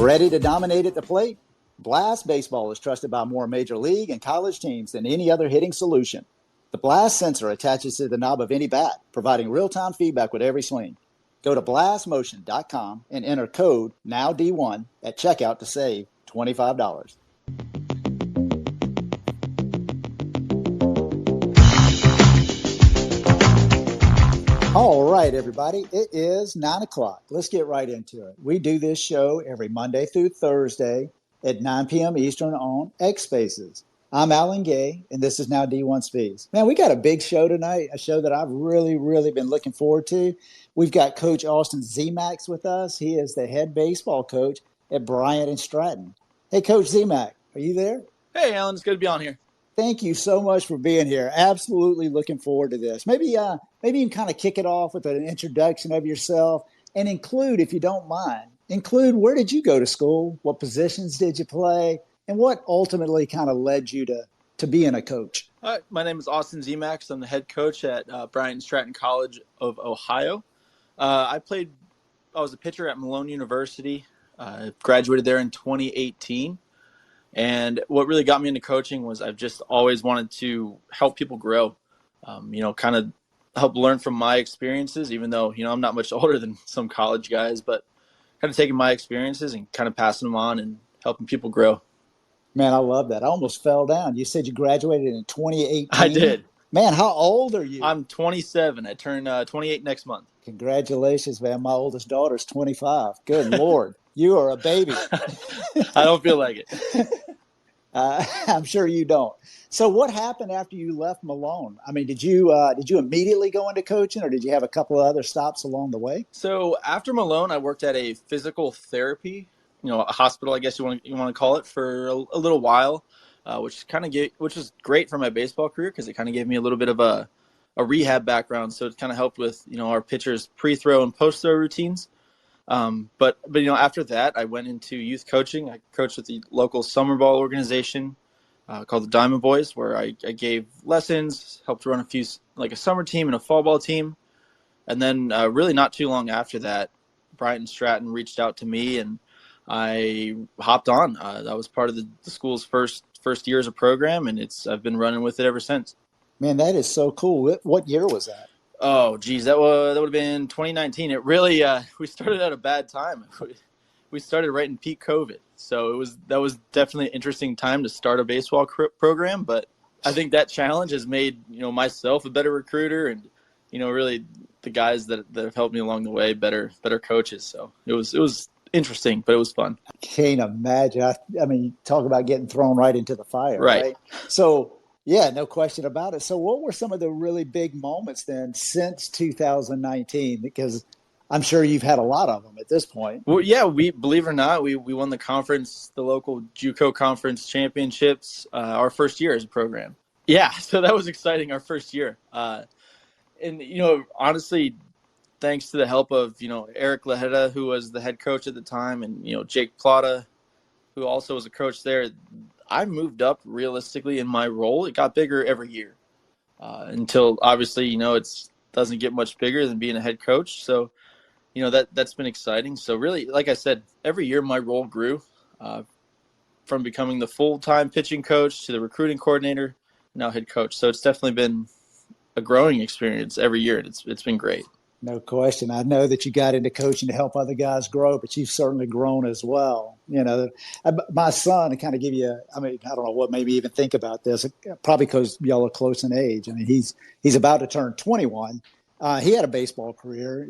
Ready to dominate at the plate? Blast Baseball is trusted by more major league and college teams than any other hitting solution. The Blast sensor attaches to the knob of any bat, providing real-time feedback with every swing. Go to blastmotion.com and enter code NOWD1 at checkout to save $25. All right, everybody, it is 9 o'clock. Let's get right into it. We do this show every Monday through Thursday at 9 p.m. Eastern on X Spaces. I'm Alan Gay, and this is Now D1 Speaks. Man, we got a big show tonight, a show that I've really been looking forward to. We've got Coach Austin Szemacs with us. He is the head baseball coach at Bryant and Stratton. Hey, Coach Szemacs, are you there? Hey, Alan, it's good to be on here. Thank you so much for being here. Absolutely looking forward to this. Maybe you can kind of kick it off with an introduction of yourself and include, if you don't mind, where did you go to school? What positions did you play? And what ultimately kind of led you to being a coach? My name is Austin Szemacs. I'm the head coach at Bryant and Stratton College of Ohio. I was a pitcher at Malone University. Graduated there in 2018. And what really got me into coaching was I've just always wanted to help people grow, kind of help learn from my experiences, even though, I'm not much older than some college guys, but kind of taking my experiences and kind of passing them on and helping people grow. Man, I love that. I almost fell down. You said you graduated in 2018? I did. Man, how old are you? I'm 27. I turn 28 next month. Congratulations, man. My oldest daughter's 25. Good Lord. You are a baby. I don't feel like it. I'm sure you don't. So what happened after you left Malone? I mean, did you immediately go into coaching, or did you have a couple of other stops along the way? So after Malone, I worked at a physical therapy, a hospital, I guess you want to call it, for a little while, which was great for my baseball career because it kind of gave me a little bit of a rehab background. So it kind of helped with, our pitchers' pre-throw and post-throw routines. But after that, I went into youth coaching. I coached with the local summer ball organization called the Diamond Boys, where I gave lessons, helped run a summer team and a fall ball team. And then really not too long after that, Bryant and Stratton reached out to me, and I hopped on. That was part of the school's first year as a program, and I've been running with it ever since. Man, that is so cool. What year was that? Oh, geez, that would have been 2019. It really, we started at a bad time. We started right in peak COVID. So that was definitely an interesting time to start a baseball program. But I think that challenge has made, myself a better recruiter and, really the guys that have helped me along the way better coaches. So it was interesting, but it was fun. I can't imagine. I mean, talk about getting thrown right into the fire, right? So, yeah, no question about it. So what were some of the really big moments then since 2019? Because I'm sure you've had a lot of them at this point. Well, yeah, believe it or not, we won the local JUCO conference championships our first year as a program. Yeah, so that was exciting, our first year. And, honestly, thanks to the help of, Eric Laheta, who was the head coach at the time, and, Jake Plata, who also was a coach there, I moved up realistically in my role. It got bigger every year until obviously, it doesn't get much bigger than being a head coach. So, that's been exciting. So really, like I said, every year my role grew from becoming the full-time pitching coach to the recruiting coordinator, now head coach. So it's definitely been a growing experience every year. And it's been great. No question. I know that you got into coaching to help other guys grow, but you've certainly grown as well. My son, to kind of give you, I don't know what made me even think about this, probably because y'all are close in age. I mean, he's about to turn 21. He had a baseball career,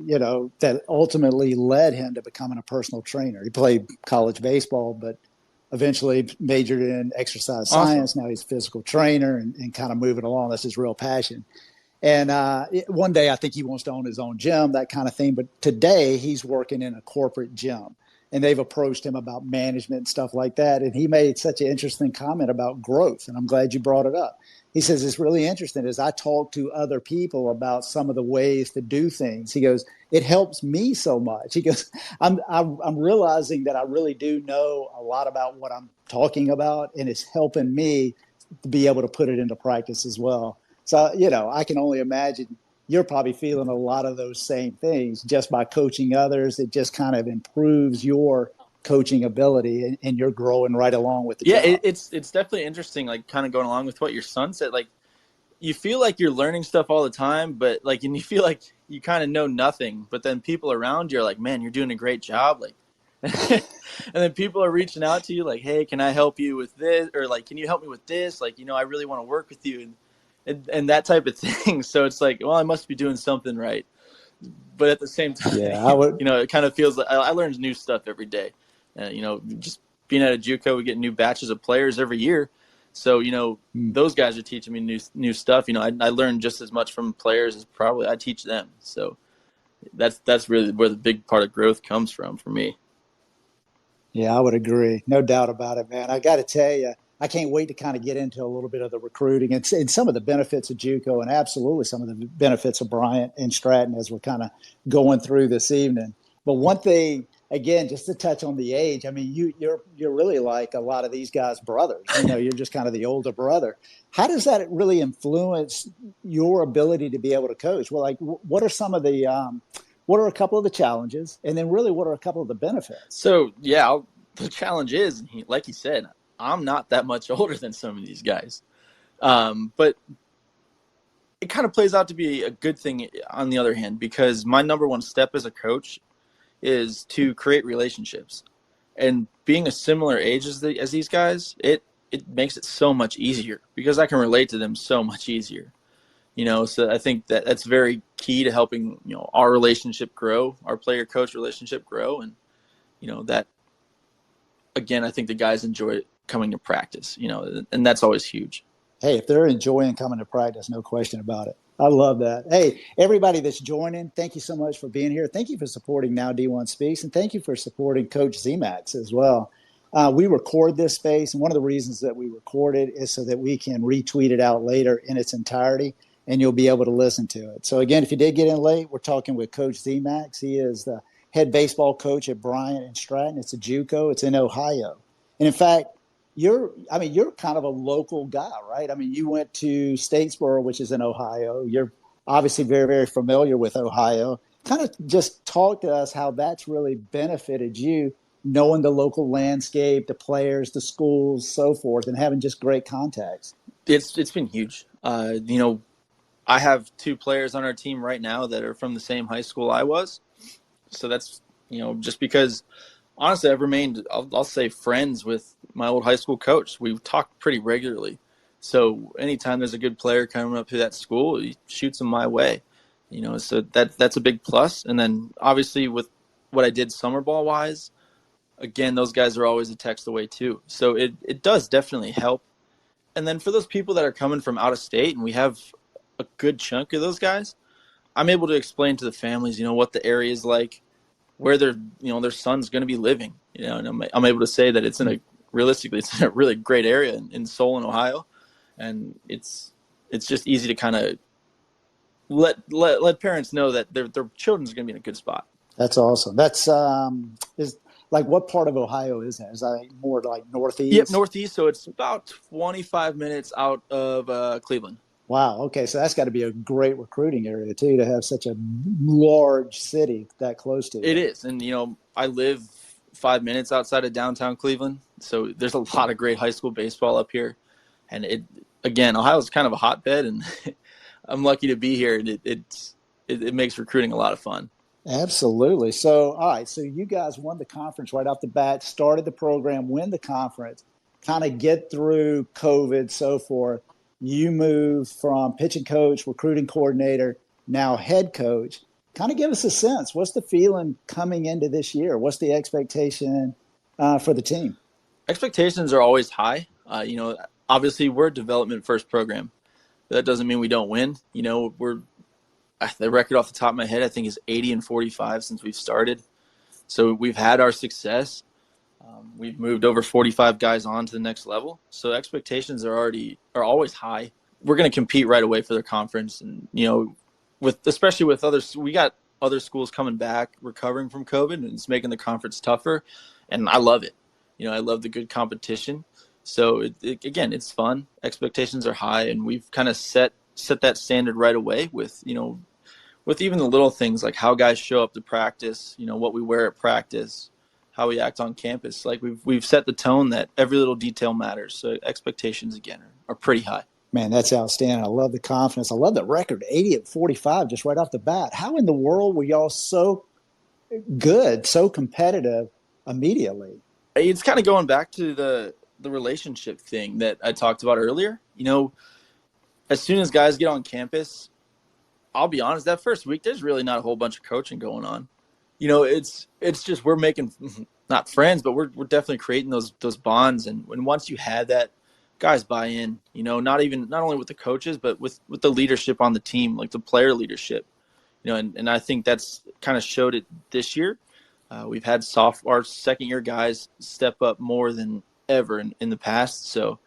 that ultimately led him to becoming a personal trainer. He played college baseball, but eventually majored in exercise science. Now he's a physical trainer and kind of moving along. That's his real passion. And one day I think he wants to own his own gym, that kind of thing. But today he's working in a corporate gym, and they've approached him about management and stuff like that. And he made such an interesting comment about growth, and I'm glad you brought it up. He says, it's really interesting as I talk to other people about some of the ways to do things. He goes, it helps me so much. He goes, I'm realizing that I really do know a lot about what I'm talking about, and it's helping me to be able to put it into practice as well. So, I can only imagine you're probably feeling a lot of those same things just by coaching others. It just kind of improves your coaching ability, and you're growing right along with the Yeah, job. it's definitely interesting, like kind of going along with what your son said. Like you feel like you're learning stuff all the time, but like, and you feel like you kind of know nothing, but then people around you are like, man, you're doing a great job. Like, and then people are reaching out to you like, hey, can I help you with this? Or like, can you help me with this? Like, I really want to work with you, and that type of thing. So it's like, well, I must be doing something right. But at the same time, Yeah, I would. it kind of feels like I learn new stuff every day. Just being at a JUCO, we get new batches of players every year. So, those guys are teaching me new stuff. I learn just as much from players as probably I teach them. So that's really where the big part of growth comes from for me. Yeah, I would agree. No doubt about it, man. I got to tell you, I can't wait to kind of get into a little bit of the recruiting and some of the benefits of JUCO, and absolutely some of the benefits of Bryant and Stratton as we're kind of going through this evening. But one thing, again, just to touch on the age, I mean, you're really like a lot of these guys' brothers. You're just kind of the older brother. How does that really influence your ability to be able to coach? Well, like, what are some of the what are a couple of the challenges, and then really what are a couple of the benefits? So yeah, the challenge is, like you said, I'm not that much older than some of these guys, but it kind of plays out to be a good thing on the other hand, because my number one step as a coach is to create relationships, and being a similar age as these guys, it makes it so much easier because I can relate to them so much easier. So I think that's very key to helping, our relationship grow, our player coach relationship grow. And, that again, I think the guys enjoy coming to practice, and that's always huge. Hey, if they're enjoying coming to practice, no question about it. I love that. Hey, everybody that's joining, thank you so much for being here. Thank you for supporting Now D1 Speaks, and thank you for supporting Coach Szemacs as well. We record this space, and one of the reasons that we record it is so that we can retweet it out later in its entirety, and you'll be able to listen to it. So again, if you did get in late, we're talking with Coach Szemacs. He is the head baseball coach at Bryant and Stratton. It's a JUCO. It's in Ohio. And in fact, you're kind of a local guy, right? I mean, you went to Statesboro, which is in Ohio. You're obviously very, very familiar with Ohio. Kind of just talk to us how that's really benefited you, knowing the local landscape, the players, the schools, so forth, and having just great contacts. It's been huge. I have two players on our team right now that are from the same high school I was. So that's, just because honestly, I've remained, I'll say, friends with my old high school coach. We talk pretty regularly. So anytime there's a good player coming up through that school, he shoots them my way. So that's a big plus. And then obviously with what I did summer ball wise, again, those guys are always a text away too. So it does definitely help. And then for those people that are coming from out of state, and we have a good chunk of those guys, I'm able to explain to the families, what the area is like, where their son's going to be living, and I'm able to say that it's in a really great area in Solon, Ohio, and it's just easy to kind of let parents know that their children's going to be in a good spot. That's awesome. That's is like, what part of Ohio is that? Is that more like northeast? Yep, northeast. So it's about 25 minutes out of Cleveland. Wow. Okay. So that's got to be a great recruiting area too, to have such a large city that close to you. It is. And, I live 5 minutes outside of downtown Cleveland. So there's a lot of great high school baseball up here. And Ohio's kind of a hotbed, and I'm lucky to be here. And it makes recruiting a lot of fun. Absolutely. So, all right. So you guys won the conference right off the bat, started the program, win the conference, kind of get through COVID, so forth. You move from pitching coach, recruiting coordinator, now head coach. Kind of give us a sense. What's the feeling coming into this year? What's the expectation for the team? Expectations are always high. Obviously we're a development first program. That doesn't mean we don't win. The record off the top of my head, I think, is 80-45 since we've started. So we've had our success. We've moved over 45 guys on to the next level. So expectations are always high. We're going to compete right away for the conference. And, especially with others, we got other schools coming back, recovering from COVID, and it's making the conference tougher. And I love it. I love the good competition. So again, it's fun. Expectations are high, and we've kind of set that standard right away with even the little things like how guys show up to practice, what we wear at practice, how we act on campus. Like we've set the tone that every little detail matters. So expectations again are pretty high. Man, that's outstanding. I love the confidence. I love the record, 80-45, just right off the bat. How in the world were y'all so good, so competitive immediately? It's kind of going back to the relationship thing that I talked about earlier. As soon as guys get on campus, I'll be honest, that first week, there's really not a whole bunch of coaching going on. It's just we're making not friends, but we're definitely creating those bonds. And once you have that, guys buy in. Not only with the coaches, but with the leadership on the team, like the player leadership. And I think that's kind of showed it this year. We've had our second-year guys step up more than ever in the past. So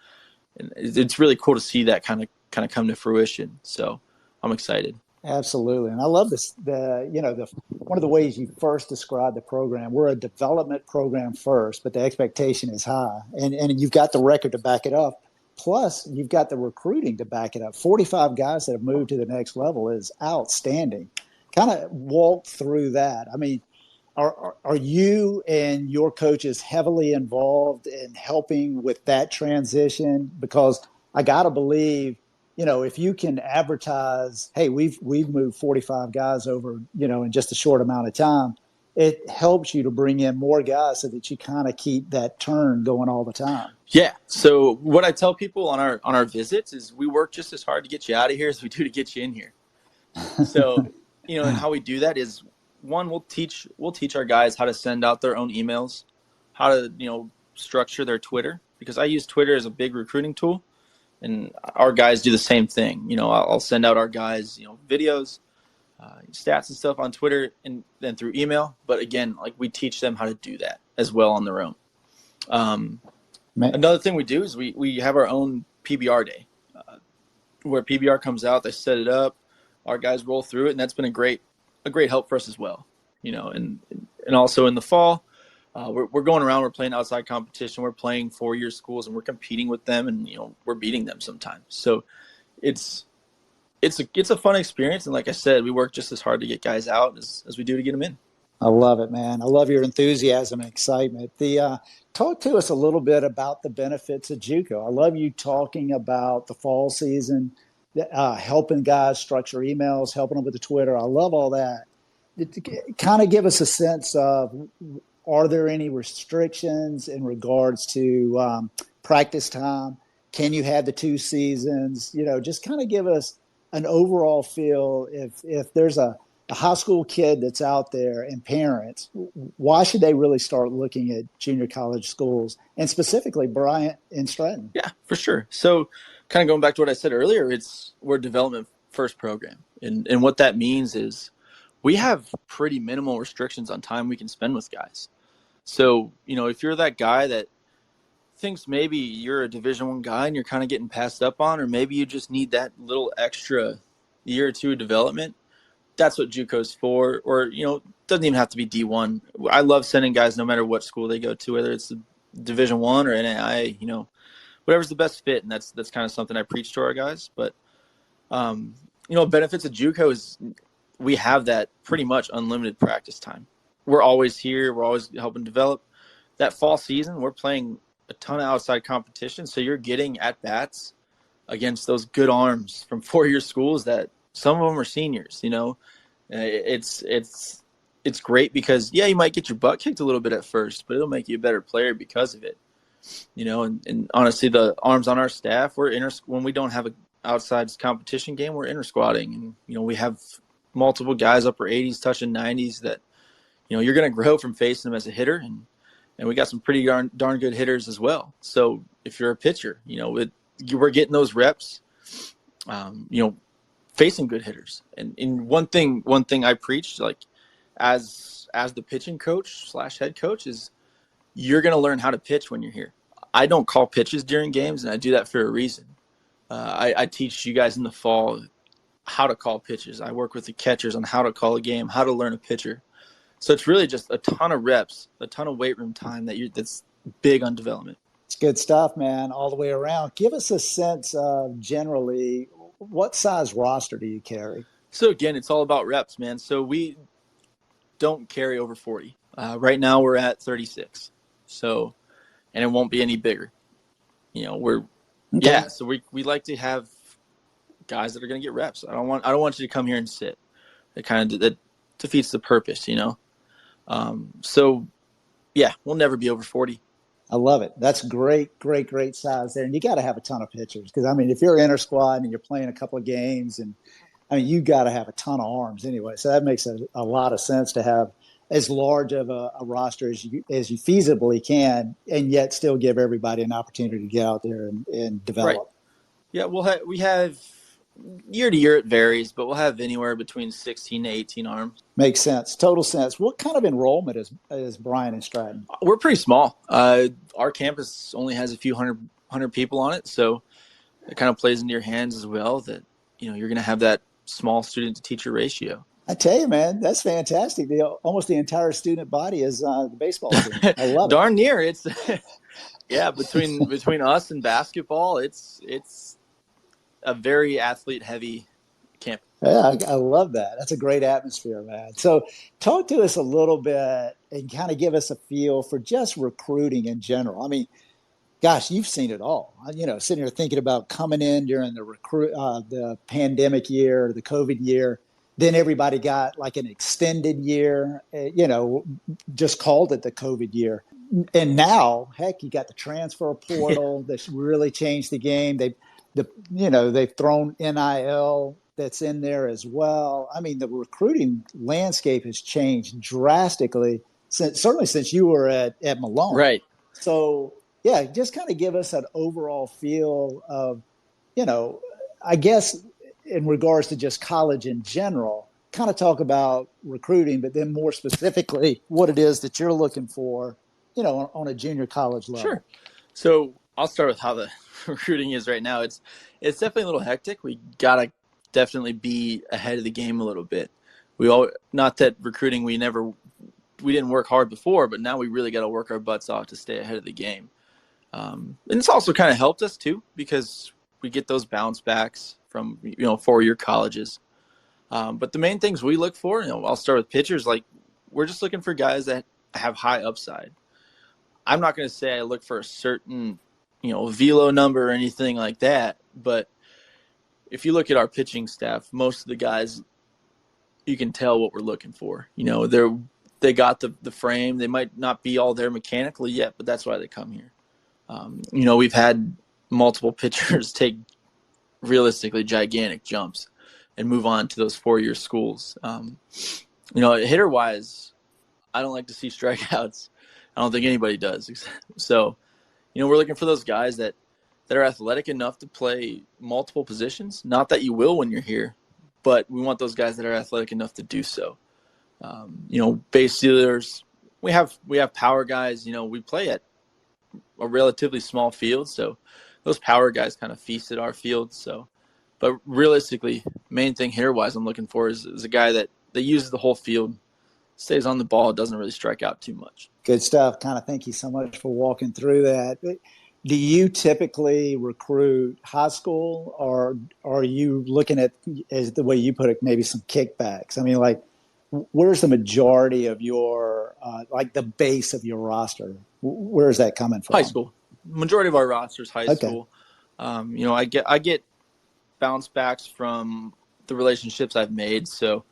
it's really cool to see that kind of come to fruition. So I'm excited. Absolutely. And I love this, one of the ways you first described the program, we're a development program first, but the expectation is high. And you've got the record to back it up. Plus, you've got the recruiting to back it up. 45 guys that have moved to the next level is outstanding. Kind of walk through that. I mean, are you and your coaches heavily involved in helping with that transition? Because I got to believe, if you can advertise, hey, we've moved 45 guys over, in just a short amount of time, it helps you to bring in more guys so that you kind of keep that turn going all the time. Yeah. So what I tell people on our visits is we work just as hard to get you out of here as we do to get you in here. So, and how we do that is, one, we'll teach our guys how to send out their own emails, how to, structure their Twitter, because I use Twitter as a big recruiting tool, and our guys do the same thing. I'll send out our guys, videos, stats and stuff on Twitter and then through email. But again, like we teach them how to do that as well on their own. Another thing we do is we have our own PBR day where PBR comes out, they set it up, our guys roll through it. And that's been a great help for us as well, and also in the fall, we're going around, we're playing outside competition, we're playing 4-year schools and we're competing with them and, we're beating them sometimes. So it's a fun experience. And like I said, we work just as hard to get guys out as we do to get them in. I love it, man. I love your enthusiasm and excitement. Talk to us a little bit about the benefits of JUCO. I love you talking about the fall season, helping guys structure emails, helping them with the Twitter. I love all that. Kind of give us a sense of, are there any restrictions in regards to practice time? Can you have the 2 seasons? Just kind of give us an overall feel. If there's a high school kid that's out there and parents, why should they really start looking at junior college schools, and specifically Bryant and Stratton? Yeah, for sure. So kind of going back to what I said earlier, we're a development first program. And what that means is we have pretty minimal restrictions on time we can spend with guys. So, if you're that guy that thinks maybe you're a Division I guy and you're kind of getting passed up on, or maybe you just need that little extra year or two of development, that's what JUCO's for. Or, it doesn't even have to be D1. I love sending guys no matter what school they go to, whether it's Division I or NAIA, whatever's the best fit. And that's kind of something I preach to our guys. But, benefits of JUCO is we have that pretty much unlimited practice time. We're always here. We're always helping develop. That fall season, we're playing a ton of outside competition. So you're getting at-bats against those good arms from 4-year schools that some of them are seniors, It's great because, yeah, you might get your butt kicked a little bit at first, but it'll make you a better player because of it. And honestly, the arms on our staff, when we don't have an outside competition game, we're inter-squatting. And, we have multiple guys upper 80s touching 90s that, you're going to grow from facing them as a hitter. And we got some pretty darn good hitters as well. So if you're a pitcher, we're getting those reps, facing good hitters. And one thing I preach, like as the pitching coach / head coach, is you're going to learn how to pitch when you're here. I don't call pitches during games, and I do that for a reason. I teach you guys in the fall how to call pitches. I work with the catchers on how to call a game, how to learn a pitcher. So it's really just a ton of reps, a ton of weight room time that's big on development. It's good stuff, man, all the way around. Give us a sense of generally what size roster do you carry? So again, it's all about reps, man. So we don't carry over 40. Right now we're at 36. So, and it won't be any bigger. Okay. So we like to have guys that are going to get reps. I don't want you to come here and sit. That defeats the purpose. So yeah, we'll never be over 40. I love it. That's great, great, great size there. And you got to have a ton of pitchers because, I mean, if you're inter squad and you're playing a couple of games, and I mean, you got to have a ton of arms anyway. So that makes a lot of sense to have as large of a roster as you feasibly can, and yet still give everybody an opportunity to get out there and develop. Right. Yeah, we have year to year it varies, but we'll have anywhere between 16 to 18 arms. Makes sense. Total sense. What kind of enrollment is Bryant and Stratton? We're pretty small. Our campus only has a few hundred people on it, so it kind of plays into your hands as well that you're going to have that small student to teacher ratio. I tell you, man, that's fantastic. Almost the entire student body is the baseball team. I love it. Darn near. It's between us and basketball, it's a very athlete heavy camp. Yeah, I love that. That's a great atmosphere, man. So talk to us a little bit and kind of give us a feel for just recruiting in general. I mean, gosh, you've seen it all. Sitting here thinking about coming in during the pandemic year, the COVID year. Then everybody got like an extended year, just called it the COVID year. And now, heck, you got the transfer portal that's really changed the game. They've thrown NIL that's in there as well. I mean, the recruiting landscape has changed drastically certainly since you were at Malone. Right. So yeah, just kind of give us an overall feel of, I guess in regards to just college in general, kind of talk about recruiting, but then more specifically what it is that you're looking for, on a junior college level. Sure. So I'll start with how the recruiting is right now. It's definitely a little hectic. We gotta definitely be ahead of the game a little bit. Not that recruiting we didn't work hard before, but now we really got to work our butts off to stay ahead of the game. And it's also kind of helped us too because we get those bounce backs from 4-year colleges. But the main things we look for, I'll start with pitchers. Like we're just looking for guys that have high upside. I'm not going to say I look for a certain velo number or anything like that, but if you look at our pitching staff, most of the guys, you can tell what we're looking for. They got the frame. They might not be all there mechanically yet, but that's why they come here. We've had multiple pitchers take realistically gigantic jumps and move on to those 4-year schools. Hitter wise, I don't like to see strikeouts. I don't think anybody does. So, we're looking for those guys that are athletic enough to play multiple positions. Not that you will when you're here, but we want those guys that are athletic enough to do so. Base stealers, we have power guys. We play at a relatively small field, so those power guys kind of feast at our field. So, but realistically, main thing hitter-wise I'm looking for is a guy that uses the whole field, stays on the ball, doesn't really strike out too much. Good stuff. Kind of thank you so much for walking through that. Do you typically recruit high school, or are you looking at, as the way you put it, maybe some kickbacks? I mean, like, where's the majority of your, the base of your roster? Where is that coming from? High school. Majority of our roster is high school. I get bounce backs from the relationships I've made. So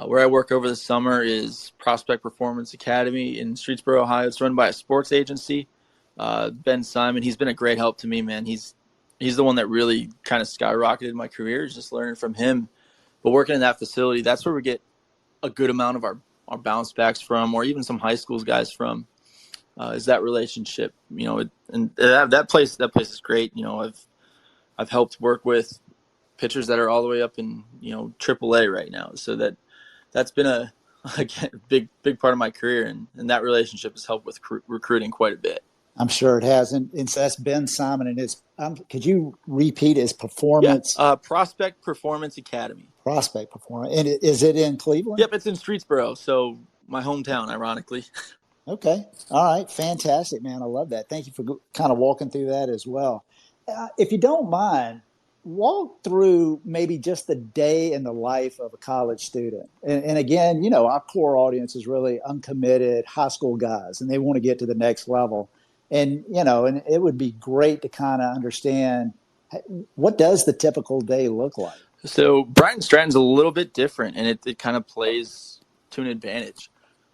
where I work over the summer is Prospect Performance Academy in Streetsboro, Ohio. It's run by a sports agency. Ben Simon, he's been a great help to me, man. He's the one that really kind of skyrocketed my career, just learning from him. But working in that facility, that's where we get a good amount of our bounce backs from, or even some high schools guys from, is that relationship. And that place is great. I've helped work with pitchers that are all the way up in AAA right now, so that's been a big part of my career, and that relationship has helped with recruiting quite a bit. I'm sure it has. And so that's Ben Simon and his, could you repeat his performance? Yeah, Prospect Performance Academy. Prospect Performance. And is it in Cleveland? Yep, it's in Streetsboro, so my hometown, ironically. Okay. All right. Fantastic, man. I love that. Thank you for kind of walking through that as well. If you don't mind, walk through maybe just the day in the life of a college student. And again, our core audience is really uncommitted high school guys, and they want to get to the next level. And, and it would be great to kind of understand, what does the typical day look like? So Bryant Stratton's a little bit different, and it kind of plays to an advantage.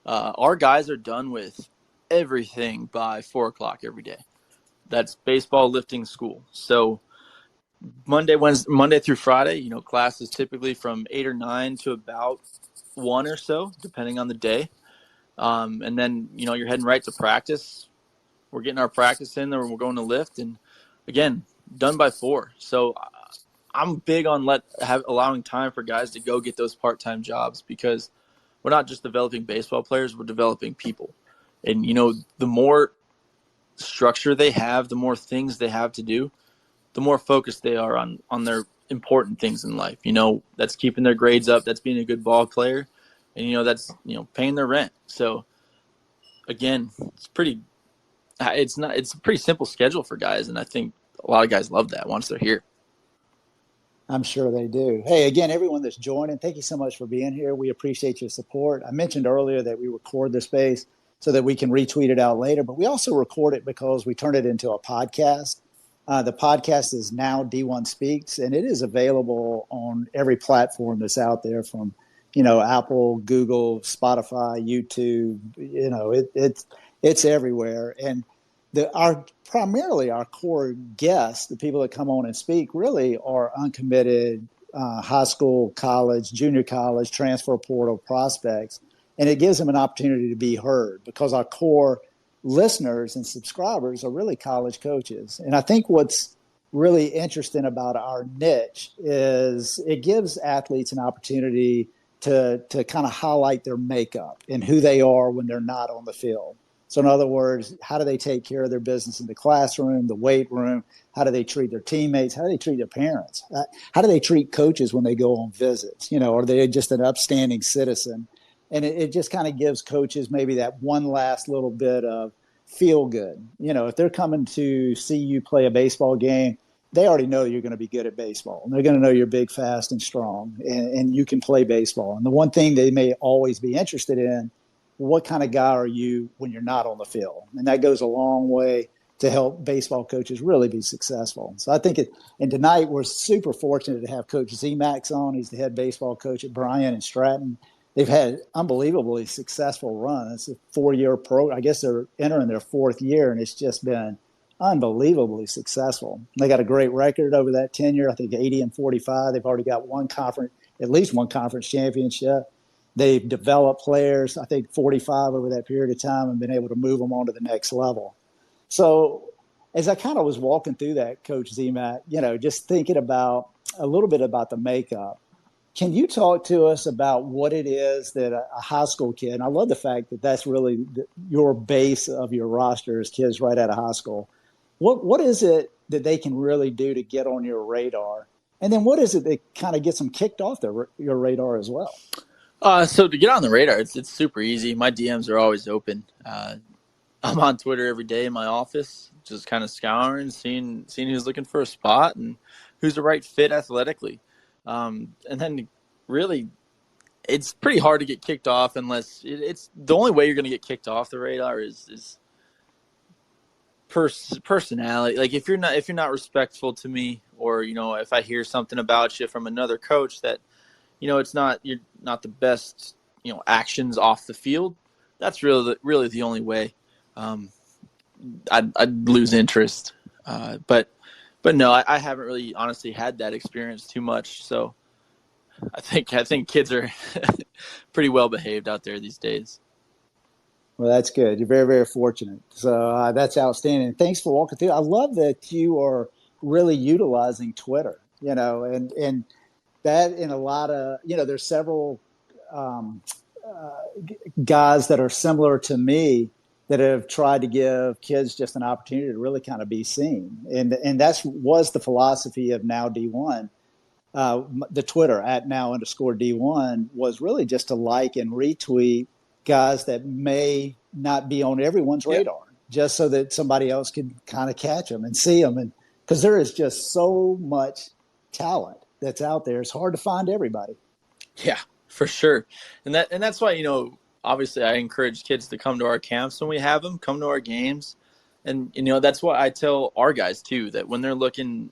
Our guys are done with everything by 4 o'clock every day. That's baseball, lifting, school. So Monday through Friday, class is typically from 8 or 9 to about 1 or so, depending on the day. And then, you're heading right to practice. We're getting our practice in, then we're going to lift. And again, done by 4. So I'm big on allowing time for guys to go get those part-time jobs, because we're not just developing baseball players, we're developing people. And, the more structure they have, the more things they have to do, the more focused they are on their important things in life. That's keeping their grades up, that's being a good ball player, and, that's, paying their rent. So again, it's a pretty simple schedule for guys. And I think a lot of guys love that once they're here. I'm sure they do. Hey, again, everyone that's joining, thank you so much for being here. We appreciate your support. I mentioned earlier that we record this space so that we can retweet it out later, but we also record it because we turn it into a podcast. The podcast is now D1 Speaks, and it is available on every platform that's out there, from, Apple, Google, Spotify, YouTube. It's everywhere. And primarily our core guests, the people that come on and speak, really are uncommitted high school, college, junior college, transfer portal prospects. And it gives them an opportunity to be heard, because our core listeners and subscribers are really college coaches. And I think what's really interesting about our niche is it gives athletes an opportunity to kind of highlight their makeup and who they are when they're not on the field. So in other words, how do they take care of their business in the classroom, the weight room? How do they treat their teammates? How do they treat their parents? How do they treat coaches when they go on visits? Are they just an upstanding citizen? And it just kind of gives coaches maybe that one last little bit of feel good. If they're coming to see you play a baseball game, they already know you're going to be good at baseball. And they're going to know you're big, fast, and strong, and you can play baseball. And the one thing they may always be interested in, what kind of guy are you when you're not on the field? And that goes a long way to help baseball coaches really be successful. So I think and tonight we're super fortunate to have Coach Szemacs on. He's the head baseball coach at Bryant and Stratton. They've had unbelievably successful run. It's a 4-year program. I guess they're entering their 4th year, and it's just been unbelievably successful. They got a great record over that tenure. I think 80-45. They've already got at least one conference championship. They've developed players, I think 45 over that period of time, and been able to move them on to the next level. So as I kind of was walking through that, Coach Szemacs, just thinking about a little bit about the makeup, can you talk to us about what it is that a high school kid, and I love the fact that that's really your base of your roster is kids right out of high school. What is it that they can really do to get on your radar? And then what is it that kind of gets them kicked off your radar as well? So to get on the radar, it's super easy. My DMs are always open. I'm on Twitter every day in my office, just kind of scouring, seeing who's looking for a spot and who's the right fit athletically. And then really, it's pretty hard to get kicked off unless it's the only way you're going to get kicked off the radar is personality. Like if you're not respectful to me, or if I hear something about you from another coach that you're not the best actions off the field, that's really the only way I'd lose interest. But no, I haven't really honestly had that experience too much. So I think kids are pretty well behaved out there these days. Well, that's good. You're very, very fortunate. So that's outstanding. Thanks for walking through. I love that you are really utilizing Twitter, and that in a lot of, there's several guys that are similar to me that have tried to give kids just an opportunity to really kind of be seen. And was the philosophy of Now D1. The Twitter at @now_D1 was really just to like and retweet guys that may not be on everyone's radar, just so that somebody else could kind of catch them and see them. And because there is just so much talent that's out there. It's hard to find everybody. Yeah, for sure. And that's why, obviously I encourage kids to come to our camps when we have them, come to our games. And, that's why I tell our guys too, that when they're looking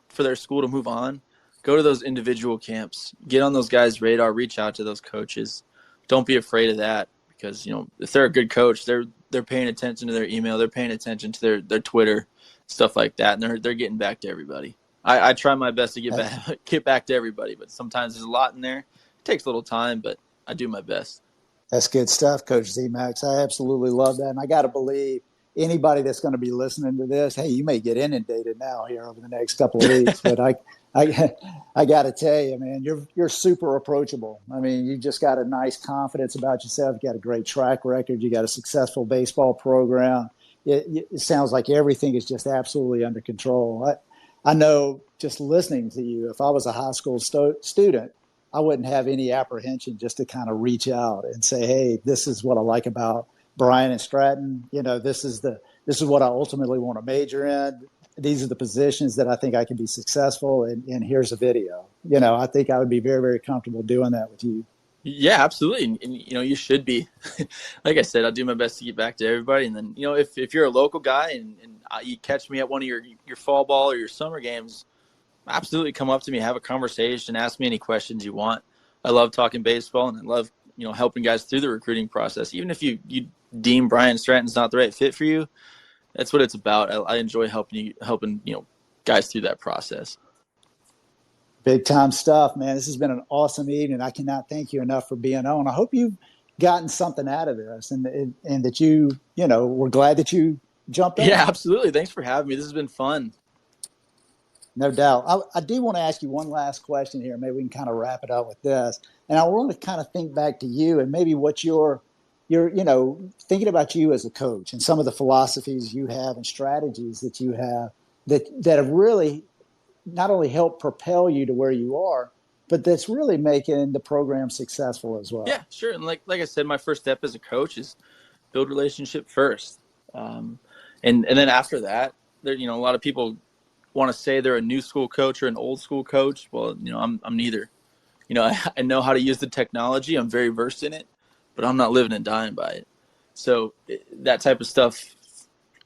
for their school to move on, go to those individual camps, get on those guys' radar, reach out to those coaches. Don't be afraid of that, because, if they're a good coach, they're paying attention to their email, they're paying attention to their Twitter, stuff like that. And they're getting back to everybody. I try my best to get back to everybody, but sometimes there's a lot in there. It takes a little time, but I do my best. That's good stuff, Coach Szemacs. I absolutely love that. And I got to believe anybody that's going to be listening to this, hey, you may get inundated now here over the next couple of weeks, but I got to tell you, man, you're super approachable. I mean, you just got a nice confidence about yourself. You got a great track record. You got a successful baseball program. It sounds like everything is just absolutely under control. I know, just listening to you, if I was a high school student, I wouldn't have any apprehension just to kind of reach out and say, hey, this is what I like about Bryant and Stratton. This is what I ultimately want to major in. These are the positions that I think I can be successful, and here's a video. I think I would be very, very comfortable doing that with you. Yeah, absolutely. And you should be. Like I said, I'll do my best to get back to everybody. And then, if you're a local guy and you catch me at one of your fall ball or your summer games, absolutely come up to me, have a conversation, ask me any questions you want. I love talking baseball, and I love, helping guys through the recruiting process. Even if you deem Bryant Stratton's not the right fit for you, that's what it's about. I enjoy helping guys through that process. Big time stuff, man. This has been an awesome evening. I cannot thank you enough for being on. I hope you've gotten something out of this, and that we're glad that you jumped on. Yeah, absolutely. Thanks for having me. This has been fun. No doubt. I do want to ask you one last question here. Maybe we can kind of wrap it up with this. And I want to kind of think back to you and maybe what you're thinking about you as a coach and some of the philosophies you have and strategies that you have that have really not only helped propel you to where you are, but that's really making the program successful as well. Yeah, sure. And like I said, my first step as a coach is build relationship first. And then after that, there, a lot of people want to say they're a new school coach or an old school coach. Well, I'm neither. I know how to use the technology. I'm very versed in it, but I'm not living and dying by it. So that type of stuff,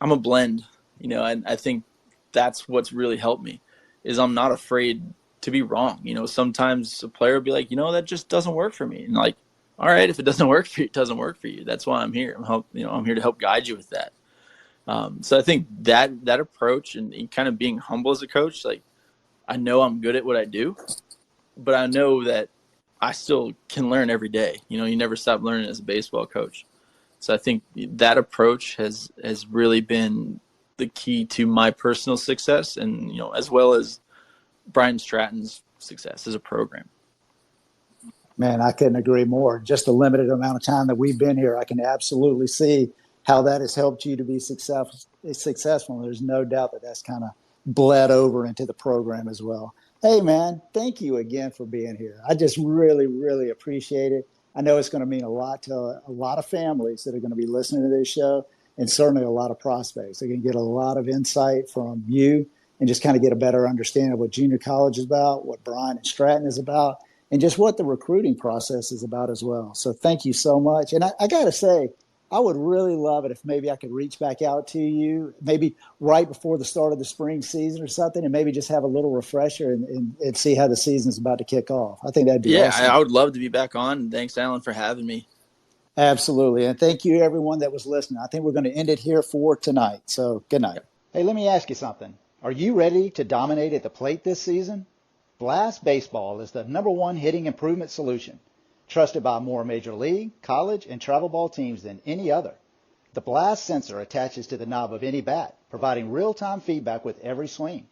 I'm a blend, and I think that's what's really helped me is I'm not afraid to be wrong. Sometimes a player will be like, that just doesn't work for me. And like, all right, if it doesn't work for you, it doesn't work for you. That's why I'm here. I'm here to help guide you with that. So I think that approach and kind of being humble as a coach, like I know I'm good at what I do, but I know that I still can learn every day. You never stop learning as a baseball coach. So I think that approach has really been the key to my personal success and, as well as Bryant Stratton's success as a program. Man, I couldn't agree more. Just the limited amount of time that we've been here, I can absolutely see how that has helped you to be successful. And there's no doubt that that's kind of bled over into the program as well. Hey, man, thank you again for being here. I just really, really appreciate it. I know it's going to mean a lot to a lot of families that are going to be listening to this show, and certainly a lot of prospects. They're going to get a lot of insight from you and just kind of get a better understanding of what junior college is about, what Bryant and Stratton is about, and just what the recruiting process is about as well. So thank you so much. And I got to say, I would really love it if maybe I could reach back out to you, maybe right before the start of the spring season or something, and maybe just have a little refresher and see how the season's about to kick off. I think that'd be awesome. I would love to be back on. Thanks, Alan, for having me. Absolutely. And thank you, everyone that was listening. I think we're going to end it here for tonight. So good night. Hey, let me ask you something. Are you ready to dominate at the plate this season? Blast Baseball is the #1 hitting improvement solution, trusted by more major league, college, and travel ball teams than any other. The Blast sensor attaches to the knob of any bat, providing real-time feedback with every swing.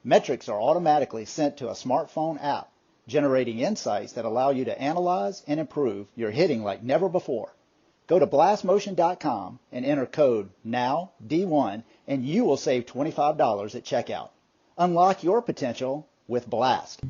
Metrics are automatically sent to a smartphone app, generating insights that allow you to analyze and improve your hitting like never before. Go to blastmotion.com and enter code NOWD1 and you will save $25 at checkout. Unlock your potential with Blast.